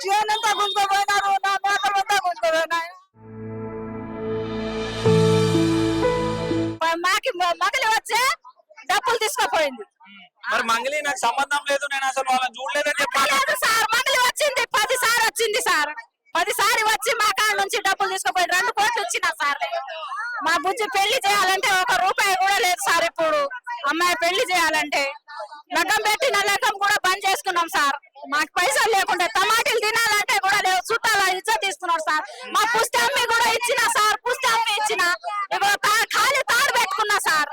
చేనంతా గుంజుకోపోయినారు, నా మేకలంతా గుంజుకోపోయినాయి. మాకి మగలి వచ్చే డబ్బులు తీసుకుపోయింది. మరి మంగళి నాకు సంబంధం లేదు, నేను అసలు వాళ్ళని చూడలేదని చెప్పాలి సార్. మగలి వచ్చింది 10 సార్లు వచ్చింది సార్. 10 సార్లు వచ్చి మా కాడ నుంచి డబ్బులు తీసుకుపోయి 2 కోట్లు ఇచ్చినా సార్. మా బుజ్జి పెళ్లి చేయాలంటే 1 రూపాయి కూడా లేదు సార్. ఇప్పుడు అమ్మాయి పెళ్లి చేయాలంటే లగ్గం పెట్టిన లగ్గం కూడా బంద్ చేసుకున్నాం సార్. మాకు పైసలు లేకుండా టమాటీలు తినాలంటే కూడా లేవు. చుట్టాల ఇజ్జత్ తీసుకున్నాడు సార్. మా పుష్టి అమ్మి కూడా ఇచ్చిన సార్. పుష్టి అమ్మి ఇచ్చిన ఖాళీ తాడు పెట్టుకున్నా సార్.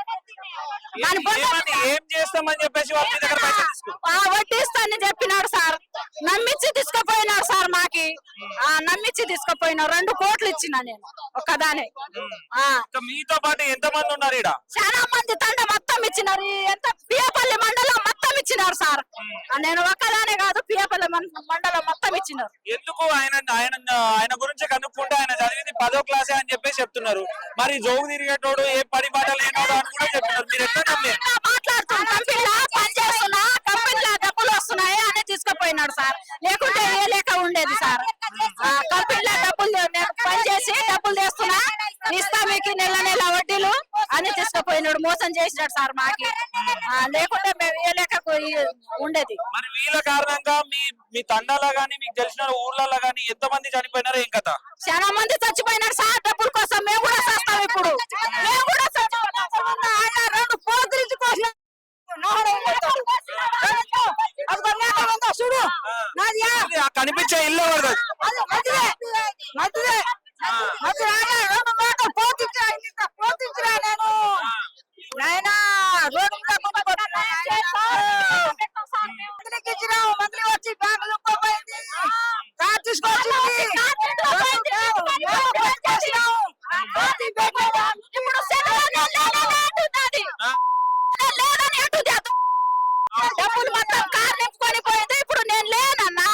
ఏం చేస్తామని చెప్పేసి వాళ్ళ దగ్గర పైసలు వడ్డిస్తానని చెప్పినాడు సార్. నమ్మించి తీసుకుపోయినాడు సార్. మాకి నమ్మించి తీసుకుపోయినాడు. 2 కోట్లు ఇచ్చిన నేను ఒక్కదానే. మీతో పాటు ఎంత మంది ఉన్నారు ఇక్కడ? చాలా మంది తండ మొత్తం ఇచ్చినారు. ఎంత పియపల్లి మండలం మొత్తం ఇచ్చినారు సార్. నేను ఒక్కదానే కాదు, పియపల్లి మండలం మొత్తం ఇచ్చినారు. ఎందుకు ఆయన గురించి కనుక్కుంటే ఆయన చదివింది 10వ క్లాసే అని చెప్పేసి చెప్తున్నారు. మరి జోగు తిరిగేటోడు ఏ పని పాట లేనోడు అని కూడా చెప్తున్నారు. మీరు ఎట్లా మాట్లాడుతున్నా కంపెనీలో పని చేస్తున్నా, కంపెనీలో డబ్బులు వస్తున్నాయి అని తీసుకుపోయినాడు సార్. లేకుంటే ఏ లేక ఉండేది సార్. కంపెనీలో డబ్బులు నేను పని చేసి డబ్బులు తెస్తున్నా, ఇస్తా మీకు నెల నెల వడ్డీలు అని తీసుకుపోయినాడు. మోసం చేసినాడు సార్ మాకి. లేకుంటే మేము ఏ లేక ఉండేది. మరి వీళ్ళ కారణంగా మీ తండాలో గానీ మీకు తెలిసిన ఊర్లలో గానీ ఎంత మంది చనిపోయినారు? ఏం కథ? చాలా మంది చచ్చిపోయినారు సార్. డబ్బుల కోసం మేము కూడా చేస్తాం. ఇప్పుడు మేము కూడా చూడు కనిపించే ఇల్లు ఎవరు? పోతించరా నేను నాయనా రోడ్డు మంత్రి వచ్చి బ్యాంకులు పోయింది. కార్ తీసుకొచ్చింది. డబ్బులు మొత్తం కార్ నింపుకొని పోయింది. ఇప్పుడు నేను లేనన్నా,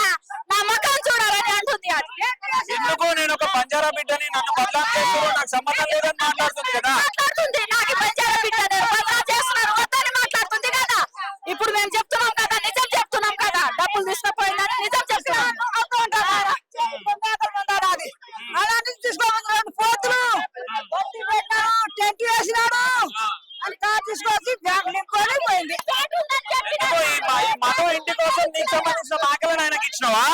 నా ముఖం చూడాలని అంటుంది. అది ఎందుకు నేను ఒక బంజారా బిడ్డని నన్ను బదలాం చేస్తారు, నాకు సంబంధం లేదని మాట్లాడుతుంది కదా. మాట్లాడుతుంది. నాకు బంజారా బిడ్డ బదలాం చేస్తున్నారు వద్దని మాట్లాడుతుంది కదా. ఇప్పుడు మేము చెప్తున్నాం కదా, నిజం చెప్తున్నాం కదా. డబ్బులు తీసుకుపోయిందని నిజం చెప్తున్నాం. అది అలాంటి తీసుకోమని 2 పోతులు టెంట్ వేసినాడు. అని కార్ తీసుకొచ్చి బ్యాంక్ నింపుకొని పోయింది. మగ ఇంటి కోసం నీకు సంబంధించిన ఆకలిని ఆయనకి ఇచ్చినావా?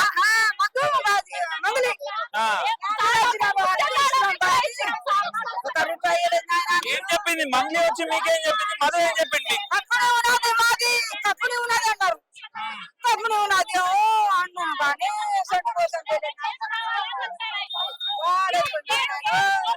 ఏం చెప్పింది మంగళి వచ్చి మీకేం చెప్పింది? మధు ఏం చెప్పింది? తప్పునే ఉన్నది అన్నారు. తప్పునే ఉన్నది అన్నాను కానీ